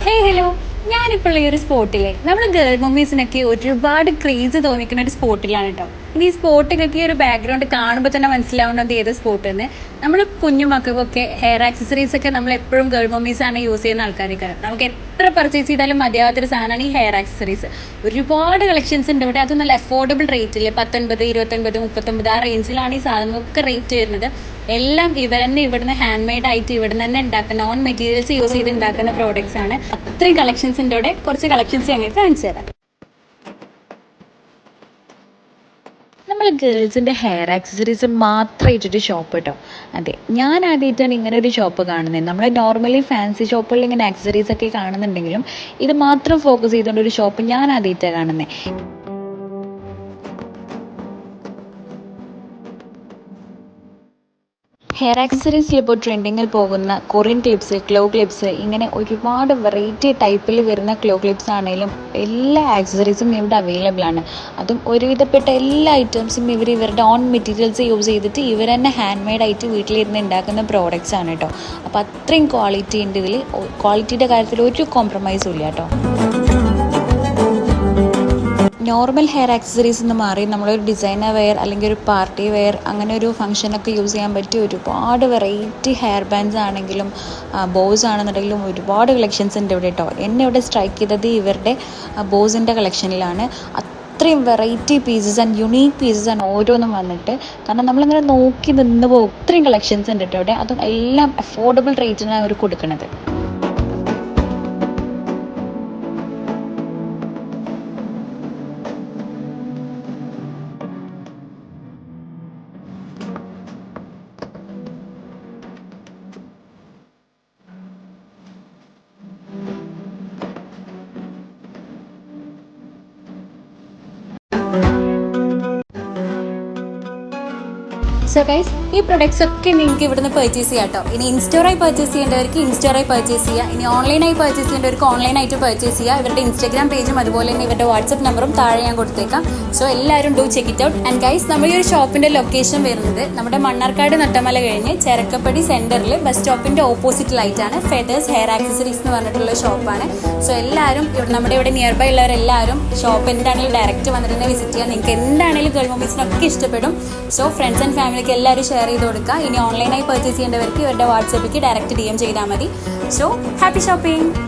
Hello. ഞാനിപ്പോൾ ഈ ഒരു സ്പോട്ടിലെ നമ്മൾ ഗേൾ മൂവീസിനൊക്കെ ഒരുപാട് ക്രേസ് തോന്നിക്കുന്ന ഒരു സ്പോട്ടിലാണ് കേട്ടോ. ഇനി ഈ സ്പോട്ടിലൊക്കെ ഈ ഒരു ബാക്ക്ഗ്രൗണ്ട് കാണുമ്പോൾ തന്നെ മനസ്സിലാവുന്നത് ഏത് സ്പോട്ട് എന്ന്. നമ്മൾ കുഞ്ഞു മക്കൾക്കൊക്കെ ഹെയർ ആക്സസറീസ് ഒക്കെ നമ്മൾ എപ്പോഴും ഗേൾ മൂവീസ് ആണ് യൂസ് ചെയ്യുന്ന ആൾക്കാരൊക്കെ. നമുക്ക് എത്ര പർച്ചേസ് ചെയ്താലും മതിയാവാത്തൊരു സാധനമാണ് ഈ ഹെയർ ആക്സസറീസ്. ഒരുപാട് കളക്ഷൻസ് ഉണ്ട് ഇവിടെ. അത് നല്ല അഫോർഡബിൾ റേറ്റിൽ 19, 29, 39 ആ റേഞ്ചിലാണ് ഈ സാധനങ്ങൾക്ക് റേറ്റ് വരുന്നത്. എല്ലാം ഇവർ തന്നെ ഇവിടുന്ന് ഹാൻഡ് മെയ്ഡ് ആയിട്ട് ഇവിടുന്ന് തന്നെ ഉണ്ടാക്കുന്ന നോൺ മെറ്റീരിയൽസ് യൂസ് ചെയ്ത് ഉണ്ടാക്കുന്ന പ്രോഡക്ട്സ് ആണ്. അത്രയും കളക്ഷൻസിൻ്റെ കൂടെ കുറച്ച് കളക്ഷൻസ് ഞങ്ങൾക്ക് കാണിച്ചു തരാം. നമ്മൾ ഗേൾസിൻ്റെ ഹെയർ ആക്സസറീസ് മാത്രമായിട്ടൊരു ഷോപ്പ് കേട്ടോ. അതെ, ഞാൻ ആദ്യമായിട്ടാണ് ഇങ്ങനെ ഒരു ഷോപ്പ് കാണുന്നത്. നമ്മൾ നോർമലി ഫാൻസി ഷോപ്പുകളിൽ ഇങ്ങനെ ആക്സസറീസ് ഒക്കെ കാണുന്നുണ്ടെങ്കിലും ഇത് മാത്രം ഫോക്കസ് ചെയ്തുകൊണ്ട് ഒരു ഷോപ്പ് ഞാൻ ആദ്യമായിട്ടാണ് കാണുന്നത്. ഹെയർ ആക്സസറീസിൽ ഇപ്പോൾ ട്രെൻഡിങ്ങിൽ പോകുന്ന കൊറിയൻ ക്ലിപ്സ്, ക്ലോ ക്ലിപ്സ്, ഇങ്ങനെ ഒരുപാട് വെറൈറ്റി ടൈപ്പിൽ വരുന്ന ക്ലോ ക്ലിപ്സ് ആണെങ്കിലും എല്ലാ ആക്സസറീസും ഇവിടെ അവൈലബിൾ ആണ്. അതും ഒരുവിധപ്പെട്ട എല്ലാ ഐറ്റംസും ഇവരുടെ ഓൺ മെറ്റീരിയൽസ് യൂസ് ചെയ്തിട്ട് ഇവർ തന്നെ ഹാൻഡ് മെയ്ഡ് ആയിട്ട് വീട്ടിലിരുന്ന് ഉണ്ടാക്കുന്ന പ്രോഡക്റ്റ്സ് ആണ് കേട്ടോ. അപ്പോൾ അത്രയും ക്വാളിറ്റി ഉണ്ട് ഇതിൽ. ക്വാളിറ്റിയുടെ കാര്യത്തിൽ ഒരു കോംപ്രമൈസും ഇല്ല കേട്ടോ. നോർമൽ ഹെയർ ആക്സസറീസ് എന്ന് മാറി നമ്മളൊരു ഡിസൈനർ വെയർ അല്ലെങ്കിൽ ഒരു പാർട്ടി വെയർ അങ്ങനെ ഒരു ഫംഗ്ഷനൊക്കെ യൂസ് ചെയ്യാൻ പറ്റിയ ഒരുപാട് വെറൈറ്റി ഹെയർ ബാൻഡ്സ് ആണെങ്കിലും ബോസ് ആണെന്നുണ്ടെങ്കിലും ഒരുപാട് കളക്ഷൻസ് ഉണ്ട് ഇവിടെ കേട്ടോ. എന്നെ ഇവിടെ സ്ട്രൈക്ക് ചെയ്തത് ഇവരുടെ ബോസിൻ്റെ കളക്ഷനിലാണ്. അത്രയും variety pieces and unique pieces ആണ് ഓരോന്നും വന്നിട്ട്. കാരണം നമ്മളിങ്ങനെ നോക്കി നിന്ന് പോകും. അത്രയും കളക്ഷൻസ് ഉണ്ട് കേട്ടോ ഇവിടെ. അതും എല്ലാം അഫോർഡബിൾ റേറ്റിനാണ് അവർ കൊടുക്കുന്നത്. സോ ഗൈസ്, ഈ പ്രൊഡക്ട്സ് ഒക്കെ നിങ്ങൾക്ക് ഇവിടുന്ന് പർച്ചേസ് ചെയ്യാം കേട്ടോ. ഇനി ഇൻസ്റ്റോറായി പർച്ചേസ് ചെയ്യേണ്ടവർക്ക് ഇൻസ്റ്റോറായി പർച്ചേസ് ചെയ്യുക. ഇനി ഓൺലൈനായി പർച്ചേസ് ചെയ്യേണ്ടവർക്ക് ഓൺലൈനായിട്ട് പർച്ചേസ് ചെയ്യുക. ഇവരുടെ ഇൻസ്റ്റാഗ്രാം പേജും അതുപോലെ തന്നെ ഇവരുടെ വാട്സപ്പ് നമ്പറും താഴെ ഞാൻ കൊടുത്തേക്കാം. സോ എല്ലാവരും do check it out. And guys, നമ്മൾ ഈ ഒരു ഷോപ്പിൻ്റെ ലൊക്കേഷൻ വരുന്നത് നമ്മുടെ മണ്ണാർക്കാട് നട്ടമല കഴിഞ്ഞ് ചെരക്കപ്പടി സെൻറ്ററിൽ ബസ് സ്റ്റോപ്പിൻ്റെ ഓപ്പോസിറ്റിലായിട്ടാണ്. ഫെദേഴ്സ് ഹെയർ ആക്സസറീസ് എന്ന് പറഞ്ഞിട്ടുള്ള ഷോപ്പാണ്. സോ എല്ലാവരും നമ്മുടെ ഇവിടെ നിയർ ബൈ ഉള്ളവരെല്ലാവരും ഷോപ്പ് എന്താണെങ്കിലും ഡയറക്റ്റ് വന്നിട്ട് തന്നെ വിസിറ്റ് ചെയ്യുക. നിങ്ങൾക്ക് എന്താണെങ്കിലും ഗേൾ മൂവീസിനൊക്കെ ഇഷ്ടപ്പെടും. സോ ഫ്രണ്ട്സ് ആൻഡ് ഫാമിലിക്ക് എല്ലാവരും ഷെയർ ചെയ്ത് കൊടുക്കുക. ഇനി ഓൺലൈനായി പർച്ചേസ് ചെയ്യേണ്ടവർക്ക് ഇവരുടെ വാട്സപ്പിലേക്ക് ഡയറക്റ്റ് DM ചെയ്താൽ മതി. So happy shopping.